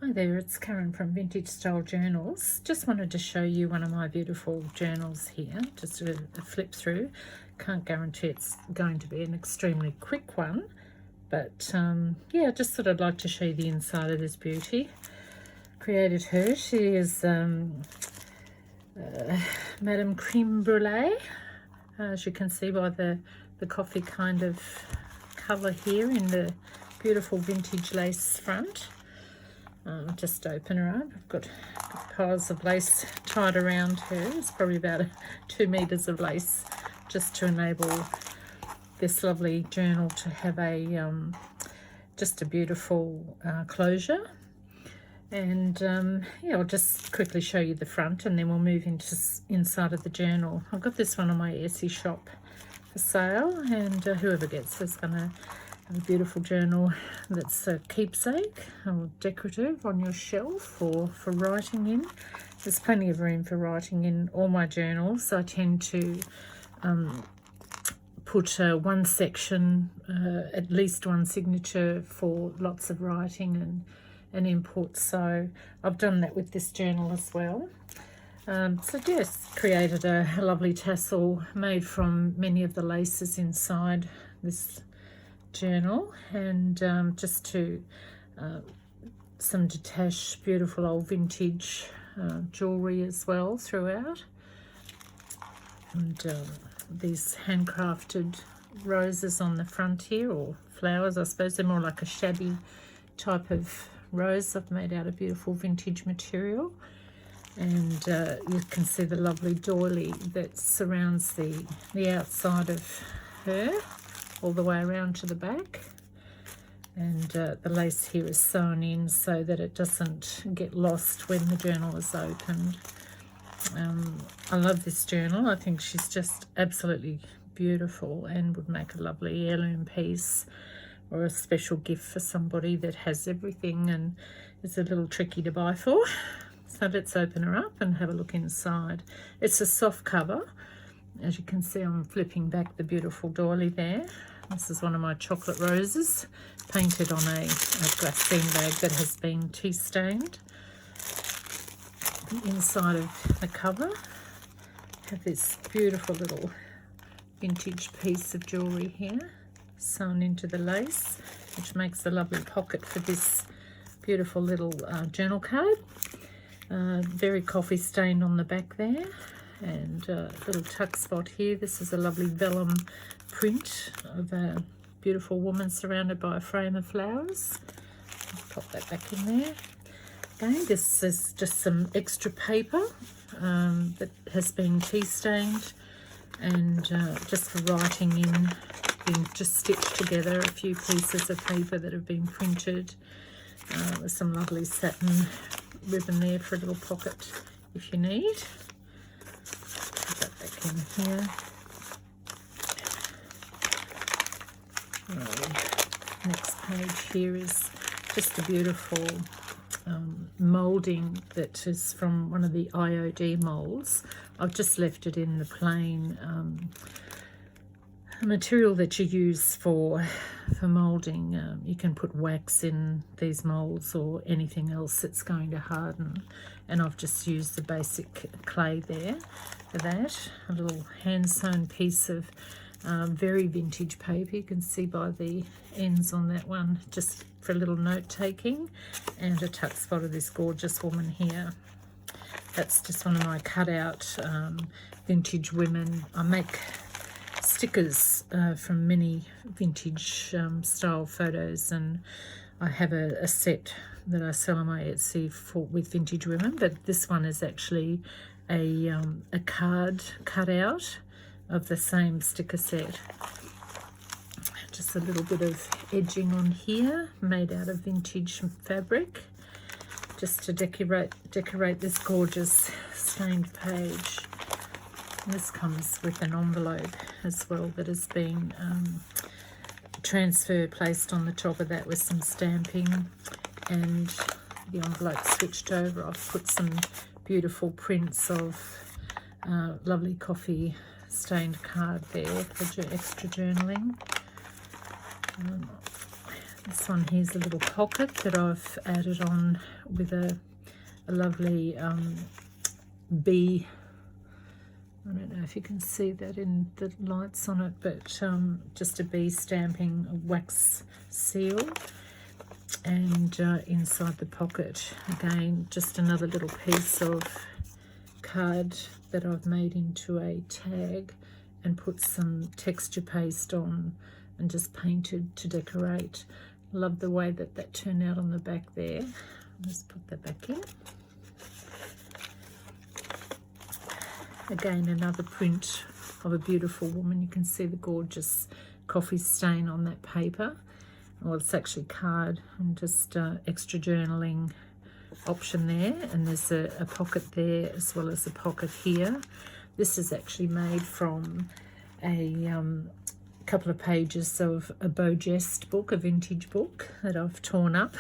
Hi there, it's Karen from Vintage Style Journals. Just wanted to show you one of my beautiful journals here, just a flip through. Can't guarantee it's going to be an extremely quick one, but yeah, just thought I'd like to show you the inside of this beauty. Created her. She is Madame Creme Brulee, as you can see by the coffee kind of colour here in the beautiful vintage lace front. Just open her up. I've got piles of lace tied around her. It's probably about 2 meters of lace, just to enable this lovely journal to have a just a beautiful closure. And yeah, I'll just quickly show you the front, and then we'll move into inside of the journal. I've got this one on my Etsy shop for sale, and whoever gets this is going to have a beautiful journal that's a keepsake or decorative on your shelf, or for writing in. There's plenty of room for writing in all my journals. I tend to put one section, at least one signature for lots of writing and input. So I've done that with this journal as well. So just created a lovely tassel made from many of the laces inside this journal, and just to some detached beautiful old vintage jewelry as well throughout, and these handcrafted roses on the front here, or flowers I suppose. They're more like a shabby type of rose I've made out of beautiful vintage material. And you can see the lovely doily that surrounds the outside of her all the way around to the back, and the lace here is sewn in so that it doesn't get lost when the journal is opened. I love this journal. I think she's just absolutely beautiful and would make a lovely heirloom piece or a special gift for somebody that has everything and is a little tricky to buy for. So let's open her up and have a look inside. It's a soft cover. As you can see, I'm flipping back the beautiful doily there. This is one of my chocolate roses, painted on a glassine bag that has been tea stained. The inside of the cover have this beautiful little vintage piece of jewellery here, sewn into the lace, which makes a lovely pocket for this beautiful little journal card. Very coffee stained on the back there, and a little tuck spot here. This is a lovely vellum print of a beautiful woman surrounded by a frame of flowers. I'll pop that back in there. Again, this is just some extra paper that has been tea stained, and just for writing in, being just stitched together, a few pieces of paper that have been printed. There's some lovely satin ribbon there for a little pocket if you need. Put that back in here. Next page here is just a beautiful moulding that is from one of the IOD moulds. I've just left it in the plain material that you use for moulding. You can put wax in these moulds or anything else that's going to harden, and I've just used the basic clay there for that. A little hand sewn piece of very vintage paper, you can see by the ends on that one, just for a little note taking, and a tuck spot of this gorgeous woman here. That's just one of my cutout vintage women. I make stickers from many vintage style photos, and I have a set that I sell on my Etsy with vintage women, but this one is actually a card cut out of the same sticker set. Just a little bit of edging on here made out of vintage fabric, just to decorate this gorgeous stained page. And this comes with an envelope as well that has been placed on the top of that with some stamping, and the envelope switched over. I've put some beautiful prints of lovely coffee stained card there for extra journaling. This one here's a little pocket that I've added on with a lovely bee. I don't know if you can see that in the lights on it, but just a bee stamping a wax seal. And inside the pocket, again, just another little piece of card that I've made into a tag and put some texture paste on and just painted to decorate. Love the way that that turned out on the back there. Let's put that back in. Again, another print of a beautiful woman. You can see the gorgeous coffee stain on that paper. Well, it's actually card and just extra journaling option there. And there's a pocket there as well as a pocket here. This is actually made from a couple of pages of a Beau Geste book, a vintage book that I've torn up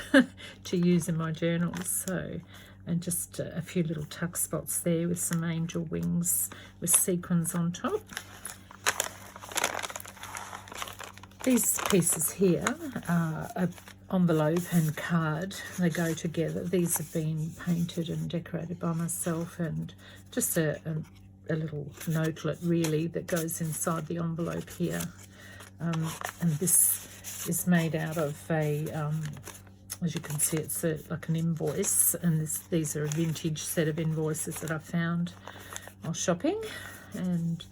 to use in my journals. So, and just a few little tuck spots there with some angel wings with sequins on top. These pieces here are an envelope and card. They go together. These have been painted and decorated by myself, and just a little notelet really that goes inside the envelope here. And this is made out of a, as you can see, it's like an invoice, and these are a vintage set of invoices that I found while shopping and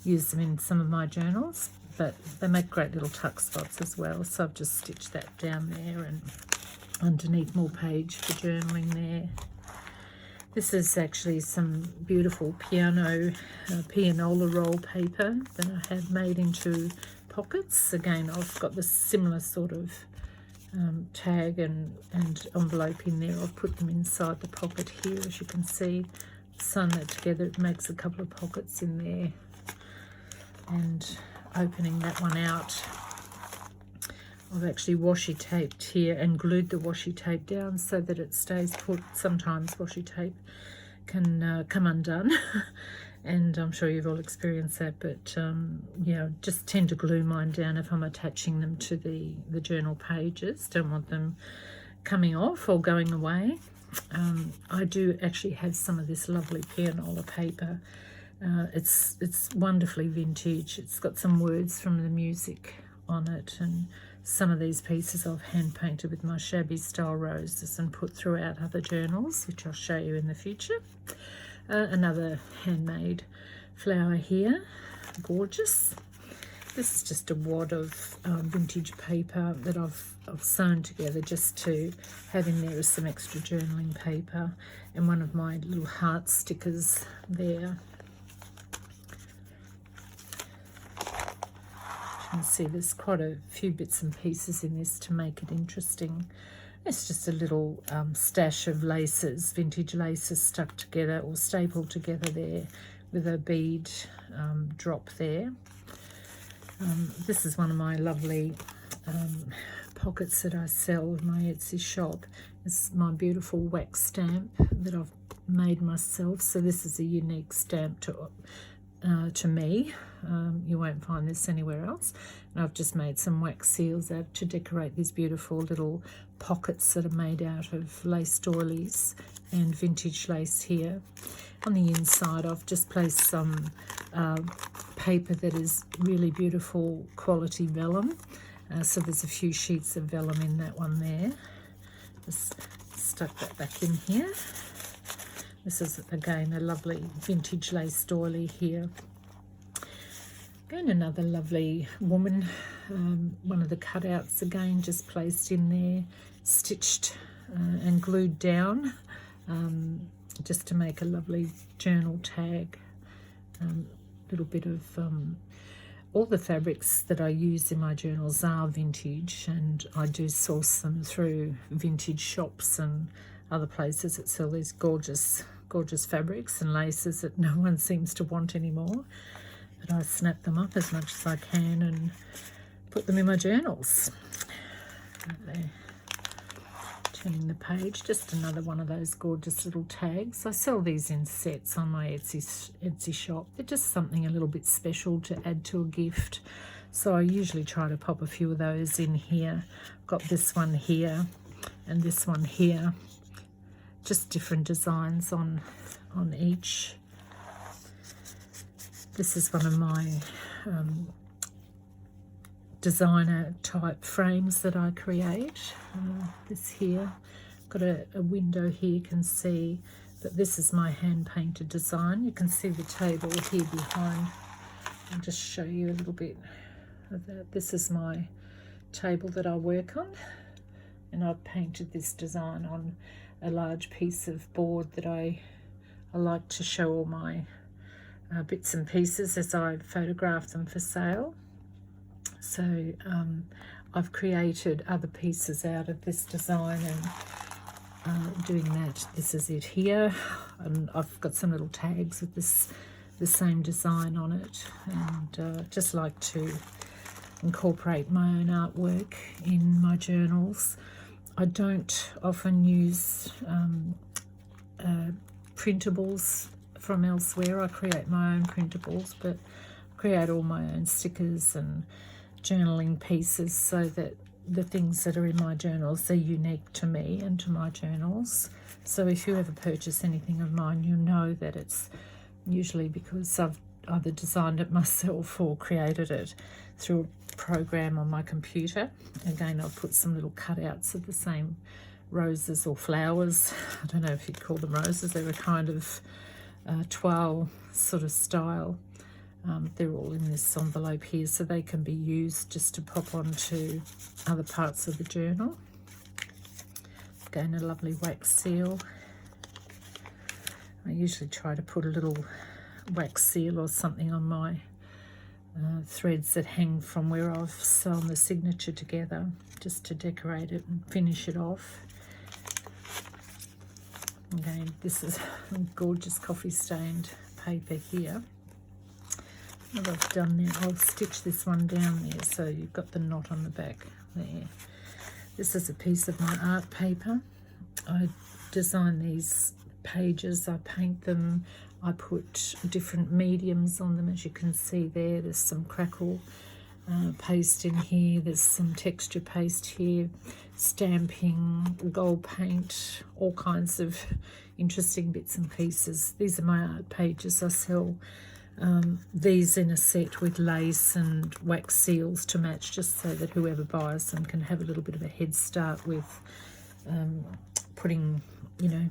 use them in some of my journals. But they make great little tuck spots as well, so I've just stitched that down there and underneath more page for journaling there. This is actually some beautiful pianola roll paper that I had made into pockets. Again, I've got the similar sort of tag and envelope in there. I've put them inside the pocket here, as you can see. Sewn that together, it makes a couple of pockets in there. And opening that one out, I've actually washi taped here and glued the washi tape down so that it stays put. Sometimes washi tape can come undone and I'm sure you've all experienced that, but yeah, just tend to glue mine down if I'm attaching them to the journal pages. Don't want them coming off or going away. I do actually have some of this lovely pianola paper. It's wonderfully vintage. It's got some words from the music on it, and some of these pieces I've hand painted with my shabby style roses and put throughout other journals, which I'll show you in the future. Another handmade flower here, gorgeous. This is just a wad of vintage paper that I've sewn together just to have in there as some extra journaling paper, and one of my little heart stickers there. You can see there's quite a few bits and pieces in this to make it interesting. It's just a little stash of laces, vintage laces stuck together or stapled together there with a bead drop there. This is one of my lovely pockets that I sell with my Etsy shop. It's my beautiful wax stamp that I've made myself. So this is a unique stamp to me. You won't find this anywhere else. And I've just made some wax seals out to decorate these beautiful little pockets that are made out of lace doilies and vintage lace here. On the inside, I've just placed some paper that is really beautiful quality vellum. So there's a few sheets of vellum in that one there. Just stuck that back in here. This is, again, a lovely vintage lace doily here. Again, another lovely woman. One of the cutouts, again, just placed in there, stitched and glued down, just to make a lovely journal tag. Little bit of all the fabrics that I use in my journals are vintage, and I do source them through vintage shops and other places that sell these gorgeous fabrics and laces that no one seems to want anymore. But I snap them up as much as I can and put them in my journals. There. Turning the page, just another one of those gorgeous little tags. I sell these in sets on my Etsy shop. They're just something a little bit special to add to a gift. So I usually try to pop a few of those in here. Got this one here and this one here, just different designs on each. This is one of my designer type frames that I create. This here, got a window here, you can see, but this is my hand painted design. You can see the table here behind. I'll just show you a little bit of that. This is my table that I work on, and I've painted this design on a large piece of board that I like to show all my bits and pieces as I photograph them for sale. So I've created other pieces out of this design and doing that. This is it here, and I've got some little tags with the same design on it, and just like to incorporate my own artwork in my journals. I don't often use printables from elsewhere. I create my own printables, but create all my own stickers and journaling pieces so that the things that are in my journals are unique to me and to my journals. So if you ever purchase anything of mine, you'll know that it's usually because I've either designed it myself or created it through a program on my computer. Again, I've put some little cutouts of the same roses or flowers. I don't know if you'd call them roses. They're a kind of toile sort of style. They're all in this envelope here, so they can be used just to pop onto other parts of the journal. Again, a lovely wax seal. I usually try to put a little wax seal or something on my threads that hang from where I've sewn the signature together, just to decorate it and finish it off. Again, this is a gorgeous coffee stained paper here. What I've done now, I'll stitch this one down there so you've got the knot on the back there. This is a piece of my art paper. I design these pages, I paint them, I put different mediums on them, as you can see there. There's some crackle paste in here, there's some texture paste here, stamping, gold paint, all kinds of interesting bits and pieces. These are my art pages. I sell these in a set with lace and wax seals to match, just so that whoever buys them can have a little bit of a head start with putting,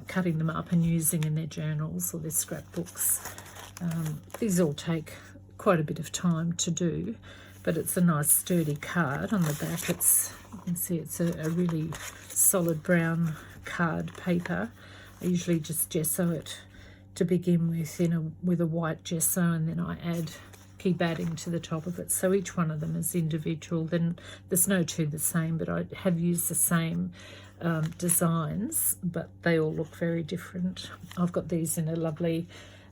cutting them up and using in their journals or their scrapbooks. These all take quite a bit of time to do, but it's a nice sturdy card. On the back, you can see it's a really solid brown card paper. I usually just gesso it to begin with with a white gesso, and then I keep adding to the top of it. So each one of them is individual. Then there's no two the same, but I have used the same designs, but they all look very different. I've got these in a lovely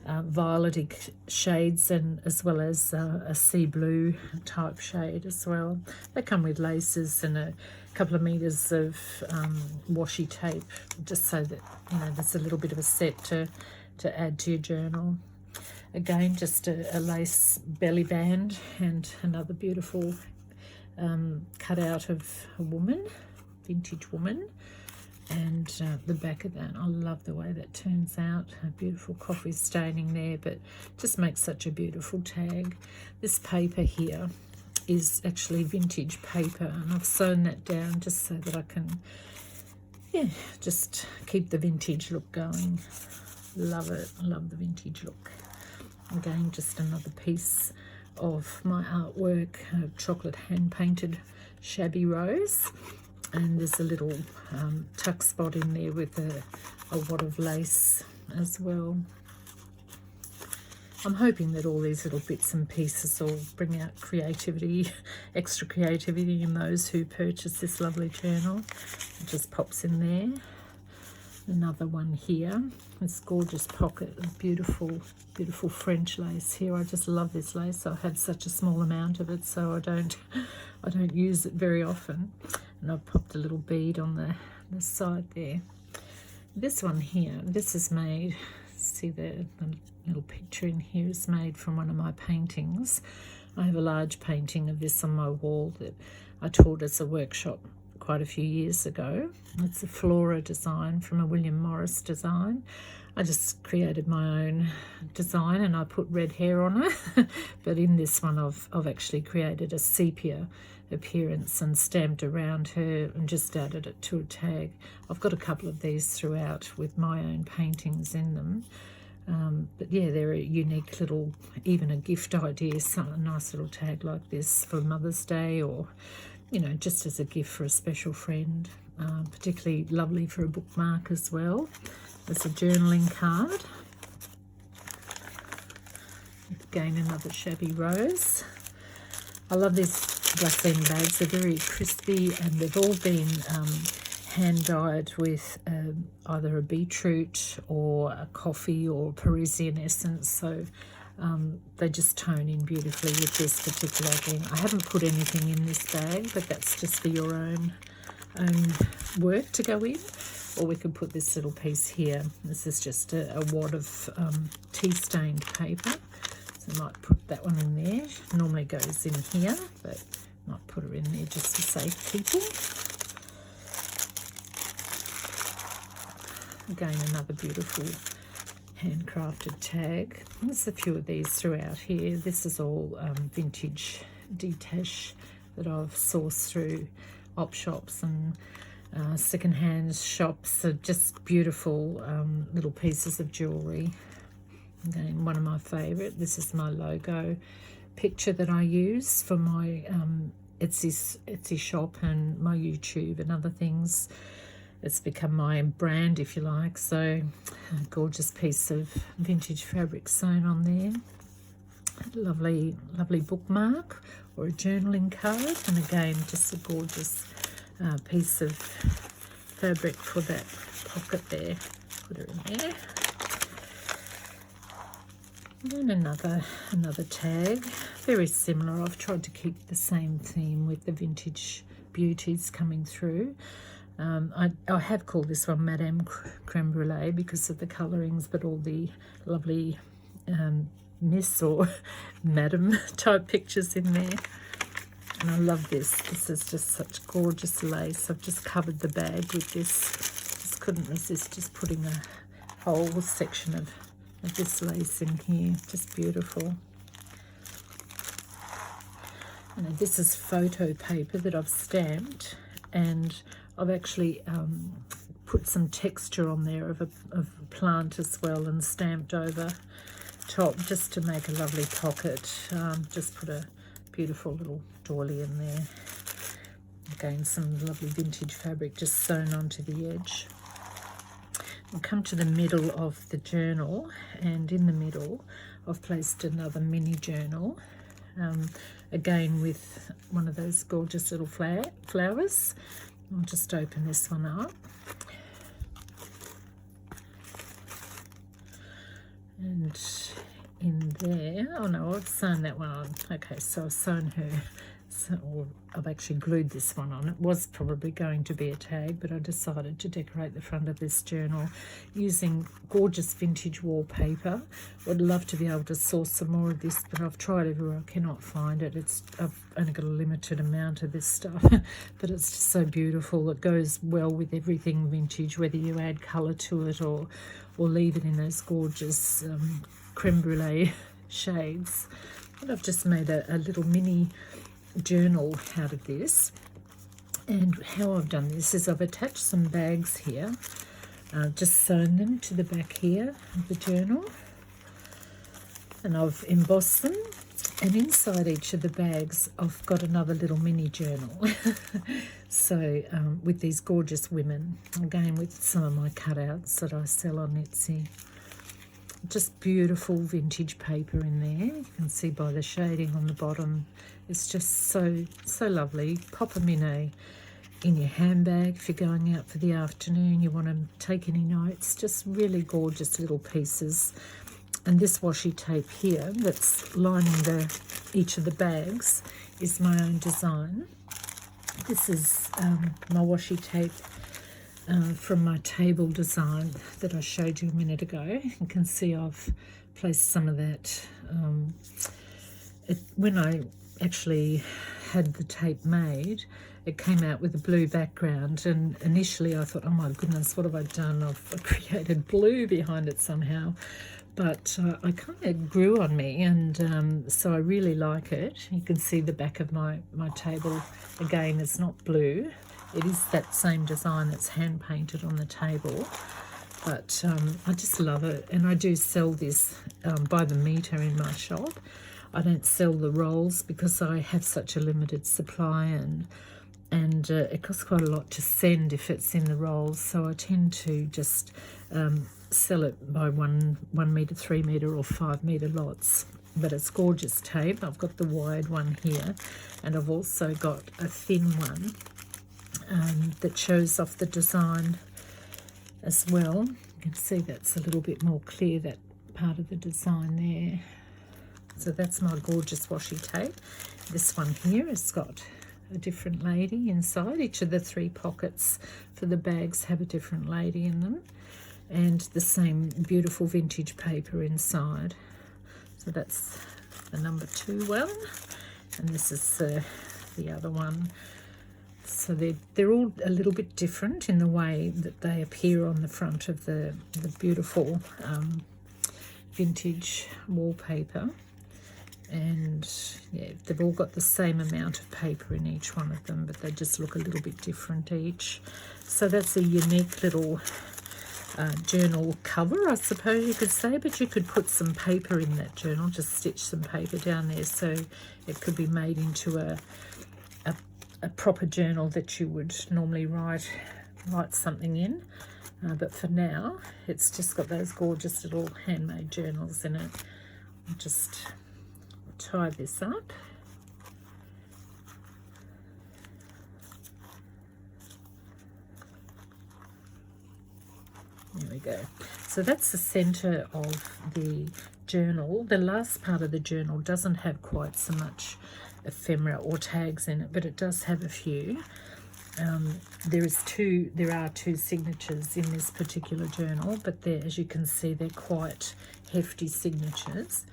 violety shades, and as well as a sea blue type shade as well. They come with laces and a couple of meters of washi tape, just so that there's a little bit of a set to add to your journal. Again, just a lace belly band and another beautiful cutout of a woman, vintage woman, and the back of that. I love the way that turns out. A beautiful coffee staining there, but just makes such a beautiful tag. This paper here is actually vintage paper, and I've sewn that down just so that I can just keep the vintage look going. Love it. Love the vintage look. Again, just another piece of my artwork, a chocolate hand painted shabby rose, and there's a little tuck spot in there with a wad of lace as well. I'm hoping that all these little bits and pieces will bring out creativity, extra creativity in those who purchase this lovely journal. It just pops in there. Another one here, this gorgeous pocket of beautiful, beautiful French lace here. I just love this lace. I have such a small amount of it, so I don't use it very often. And I've popped a little bead on the side there. This one here, this is made, see the little picture in here is made from one of my paintings. I have a large painting of this on my wall that I taught as a workshop quite a few years ago. It's a flora design from a William Morris design. I just created my own design and I put red hair on it. But in this one I've actually created a sepia appearance and stamped around her and just added it to a tag. I've got a couple of these throughout with my own paintings in them. But yeah, they're a unique little, even a gift idea, a nice little tag like this for Mother's Day, or, you know, just as a gift for a special friend. Particularly lovely for a bookmark as well. There's a journaling card. Again, another shabby rose. I love these glassine bags. They're very crispy and they've all been hand dyed with either a beetroot or a coffee or Parisian essence, so they just tone in beautifully with this particular thing. I haven't put anything in this bag, but that's just for your own work to go in. Or we could put this little piece here. This is just a wad of tea stained paper, so I might put that one in there. Normally goes in here, but might put her in there just for safekeeping. Again, another beautiful handcrafted tag. There's a few of these throughout here. This is all vintage detache that I've sourced through op shops and secondhand shops. Are just beautiful little pieces of jewellery. Again, one of my favourite. This is my logo picture that I use for my Etsy shop and my YouTube and other things. It's become my brand, if you like. So a gorgeous piece of vintage fabric sewn on there. Lovely, lovely bookmark or a journaling card. And again, just a gorgeous piece of fabric for that pocket there. Put her in there. And another tag, very similar. I've tried to keep the same theme with the vintage beauties coming through. I have called this one Madame Creme Brulee because of the colourings, but all the lovely Miss or Madam type pictures in there. And I love this. This is just such gorgeous lace. I've just covered the bag with this. Just couldn't resist just putting a whole section of this lace in here. Just beautiful. This is photo paper that I've stamped, and I've actually put some texture on there of a plant as well and stamped over top just to make a lovely pocket. Just put a beautiful little doily in there. Again, some lovely vintage fabric just sewn onto the edge. We'll come to the middle of the journal, and in the middle I've placed another mini journal, again with one of those gorgeous little flowers. I'll just open this one up. And in there, oh no, I've sewn that one on. Okay, so I've sewn her, or I've actually glued this one on. It was probably going to be a tag, but I decided to decorate the front of this journal using gorgeous vintage wallpaper. Would love to be able to source some more of this, but I've tried everywhere. I cannot find it. I've only got a limited amount of this stuff, but it's just so beautiful. It goes well with everything vintage, whether you add colour to it or leave it in those gorgeous creme brulee shades. And I've just made a little mini journal out of this. And how I've done this is I've attached some bags here, just sewn them to the back here of the journal, and I've embossed them, and inside each of the bags I've got another little mini journal. So with these gorgeous women, again with some of my cutouts that I sell on Etsy. Just beautiful vintage paper in there. You can see by the shading on the bottom. It's just so lovely. Pop them in your handbag if you're going out for the afternoon. You want to take any notes. Just really gorgeous little pieces. And this washi tape here that's lining each of the bags is my own design. This is my washi tape from my table design that I showed you a minute ago. You can see I've placed some of that when I actually had the tape made, it came out with a blue background, and initially I thought, oh my goodness, what have I done? I've created blue behind it somehow. But I kind of grew on me, and so I really like it. You can see the back of my table. Again, it's not blue. It is that same design that's hand painted on the table. But I just love it, and I do sell this by the metre in my shop. I don't sell the rolls because I have such a limited supply, and it costs quite a lot to send if it's in the rolls, so I tend to just sell it by 1 metre, 3 metre or 5 metre lots. But it's gorgeous tape. I've got the wide one here, and I've also got a thin one that shows off the design as well. You can see that's a little bit more clear, that part of the design there. So that's my gorgeous washi tape. This one here has got a different lady inside. Each of the 3 pockets for the bags have a different lady in them, and the same beautiful vintage paper inside. So that's the number 2 one, and this is the other one. So they're all a little bit different in the way that they appear on the front of the beautiful vintage wallpaper. And yeah, they've all got the same amount of paper in each one of them, but they just look a little bit different each. So that's a unique little journal cover, I suppose you could say, but you could put some paper in that journal, just stitch some paper down there, so it could be made into a proper journal that you would normally write something in. But for now, it's just got those gorgeous little handmade journals in it. I'll just tie this up. There we go. So that's the center of the journal. The last part of the journal doesn't have quite so much ephemera or tags in it, but it does have a few. There are two signatures in this particular journal, but as you can see, they're quite hefty signatures.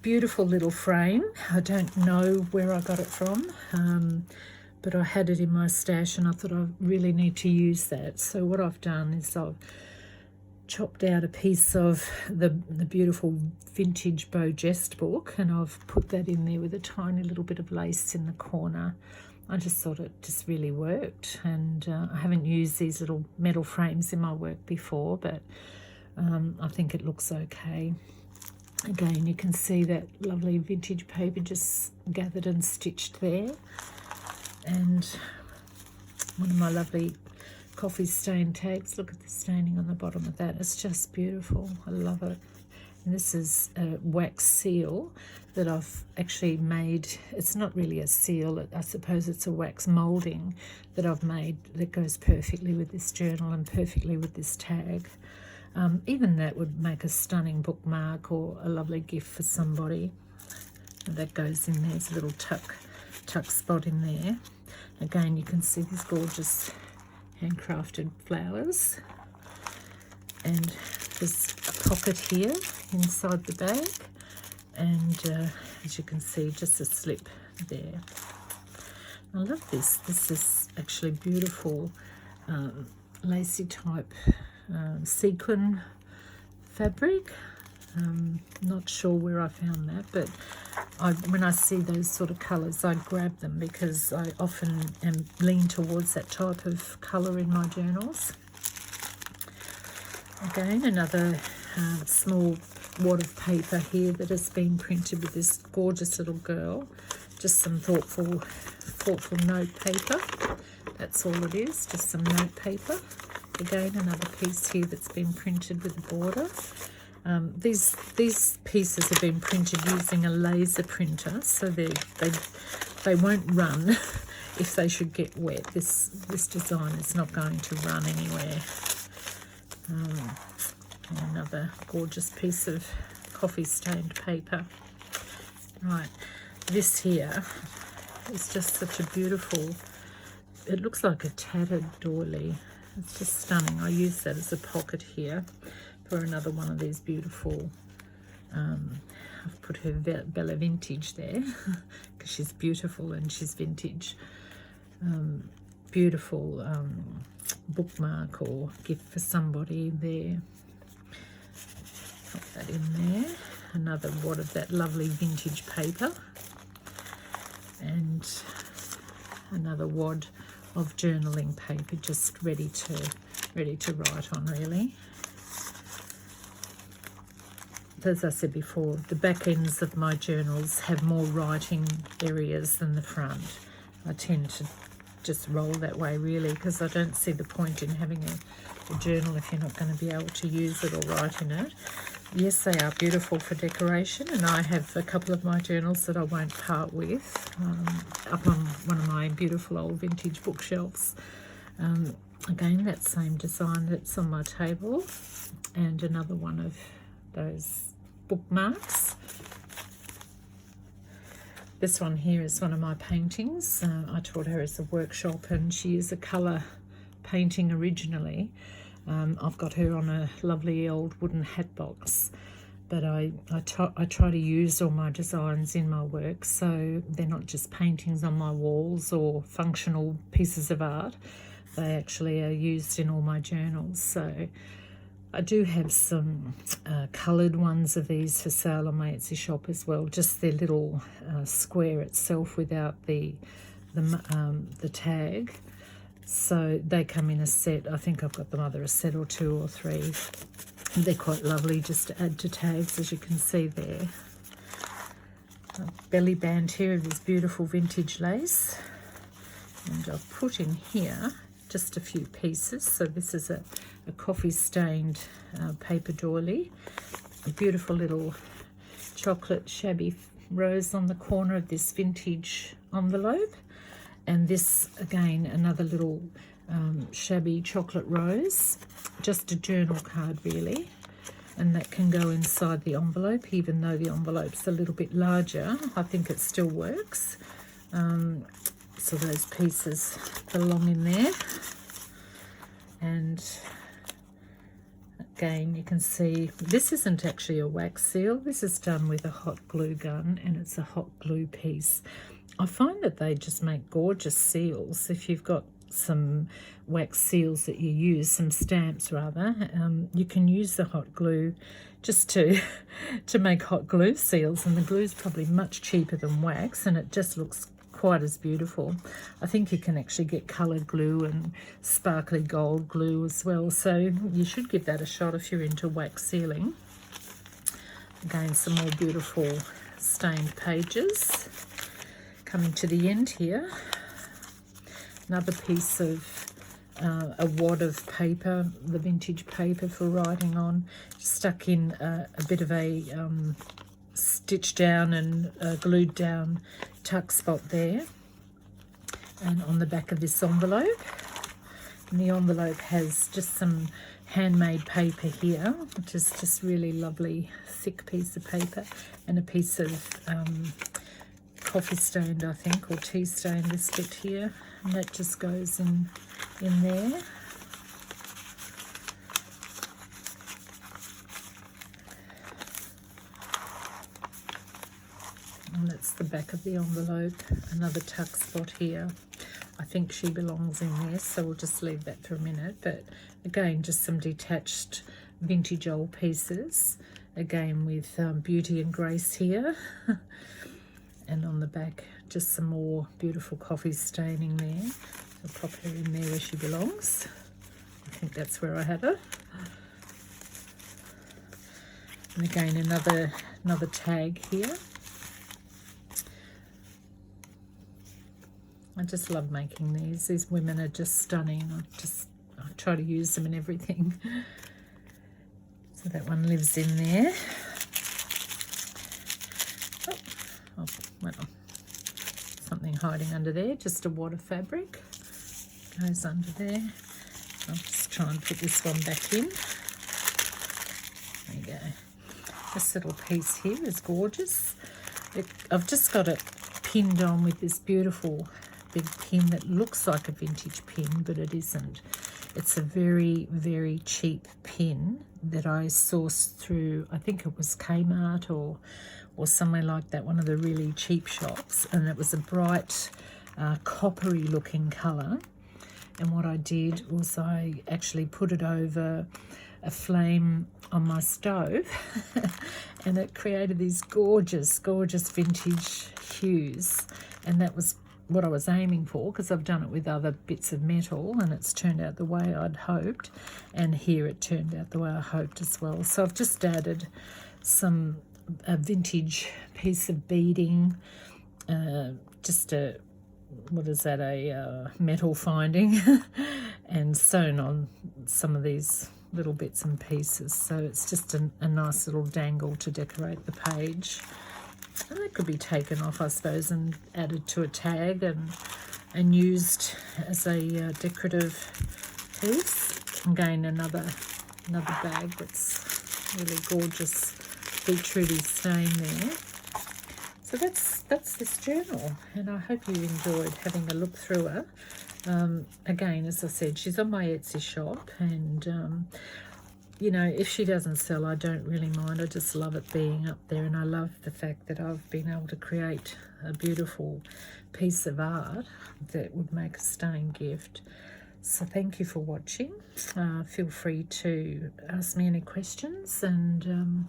Beautiful little frame. I don't know where I got it from, but I had it in my stash and I thought I really need to use that. So what I've done is I've chopped out a piece of the beautiful vintage Beau Geste book, and I've put that in there with a tiny little bit of lace in the corner. I just thought it just really worked, and I haven't used these little metal frames in my work before, but I think it looks okay. Again, you can see that lovely vintage paper just gathered and stitched there, and one of my lovely coffee stain tags. Look at the staining on the bottom of that. It's just beautiful. I love it. And this is a wax seal that I've actually made. It's not really a seal. I suppose it's a wax moulding that I've made that goes perfectly with this journal and perfectly with this tag. Even that would make a stunning bookmark or a lovely gift for somebody. And that goes in there. There's a little tuck spot in there. Again, you can see these gorgeous handcrafted flowers, and there's a pocket here inside the bag, and as you can see, just a slip there. I love this. This is actually beautiful lacy type sequin fabric. Not sure where I found that, but when I see those sort of colours, I grab them because I often lean towards that type of colour in my journals. Again, another small wad of paper here that has been printed with this gorgeous little girl. Just some thoughtful note paper. That's all it is, just some note paper. Again, another piece here that's been printed with a border. These pieces have been printed using a laser printer, so they won't run if they should get wet. This design is not going to run anywhere. Another gorgeous piece of coffee stained paper. Right, this here is just such a beautiful, it looks like a tattered doily. It's just stunning. I use that as a pocket here for another one of these beautiful I've put her Bella Vintage there because she's beautiful and she's vintage. Beautiful bookmark or gift for somebody there. Put that in there. Another wad of that lovely vintage paper, and another wad of journaling paper, just ready to write on, really. As I said before, the back ends of my journals have more writing areas than the front. I tend to just roll that way, really, because I don't see the point in having a journal if you're not going to be able to use it or write in it. Yes, they are beautiful for decoration, and I have a couple of my journals that I won't part with up on one of my beautiful old vintage bookshelves. Again, that same design that's on my table, and another one of those bookmarks. This one here is one of my paintings. I taught her as a workshop, and she is a colour painting originally. I've got her on a lovely old wooden hat box, but I try to use all my designs in my work, so they're not just paintings on my walls or functional pieces of art. They actually are used in all my journals. So I do have some coloured ones of these for sale on my Etsy shop as well, just their little square itself without the tag. So they come in a set. I think I've got them either a set or 2 or 3. They're quite lovely just to add to tags, as you can see there. A belly band here of this beautiful vintage lace. And I've put in here just a few pieces. So this is a coffee stained paper doily. A beautiful little chocolate shabby rose on the corner of this vintage envelope. And this, again, another little shabby chocolate rose, just a journal card really, and that can go inside the envelope. Even though the envelope's a little bit larger, I think it still works. So those pieces belong in there. And again, you can see this isn't actually a wax seal. This is done with a hot glue gun, and it's a hot glue piece. I find that they just make gorgeous seals. If you've got some wax seals that you use, some stamps rather, you can use the hot glue just to make hot glue seals, and the glue is probably much cheaper than wax, and it just looks quite as beautiful. I think you can actually get coloured glue and sparkly gold glue as well, so you should give that a shot if you're into wax sealing. Again, some more beautiful stained pages. Coming to the end here, another piece of a wad of paper, the vintage paper for writing on, stuck in a bit of a stitched down and glued down tuck spot there, and on the back of this envelope. And the envelope has just some handmade paper here, which is just really lovely thick piece of paper, and a piece of coffee stained, I think, or tea stained this bit here, and that just goes in there. And that's the back of the envelope. Another tuck spot here. I think she belongs in there, so we'll just leave that for a minute. But again, just some detached vintage old pieces, again with beauty and grace here. And on the back, just some more beautiful coffee staining there. I'll pop her in there where she belongs. I think that's where I have her. And again, another tag here. I just love making these. These women are just stunning. I try to use them in everything. So that one lives in there. Oh, well, something hiding under there. Just a wad of fabric goes under there. I'll just try and put this one back in. There you go. This little piece here is gorgeous. I've just got it pinned on with this beautiful big pin that looks like a vintage pin, but it isn't. It's a very, very cheap pin that I sourced through, I think it was Kmart or or somewhere like that, one of the really cheap shops, and it was a bright coppery looking colour. And what I did was I actually put it over a flame on my stove and it created these gorgeous, gorgeous vintage hues. And that was what I was aiming for, because I've done it with other bits of metal and it's turned out the way I'd hoped. And here it turned out the way I hoped as well. So I've just added a vintage piece of beading, just a, what is that, a metal finding, and sewn on some of these little bits and pieces. So it's just a nice little dangle to decorate the page. And that could be taken off, I suppose, and added to a tag and used as a decorative piece. Again, another bag that's really gorgeous beetrooty stain there. So that's this journal, and I hope you enjoyed having a look through her. Again, as I said, she's on my Etsy shop, and you know, if she doesn't sell, I don't really mind. I just love it being up there, and I love the fact that I've been able to create a beautiful piece of art that would make a stunning gift. So thank you for watching. Feel free to ask me any questions, and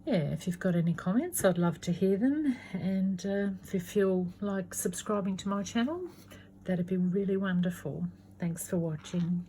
yeah, if you've got any comments, I'd love to hear them. And if you feel like subscribing to my channel, that'd be really wonderful. Thanks for watching.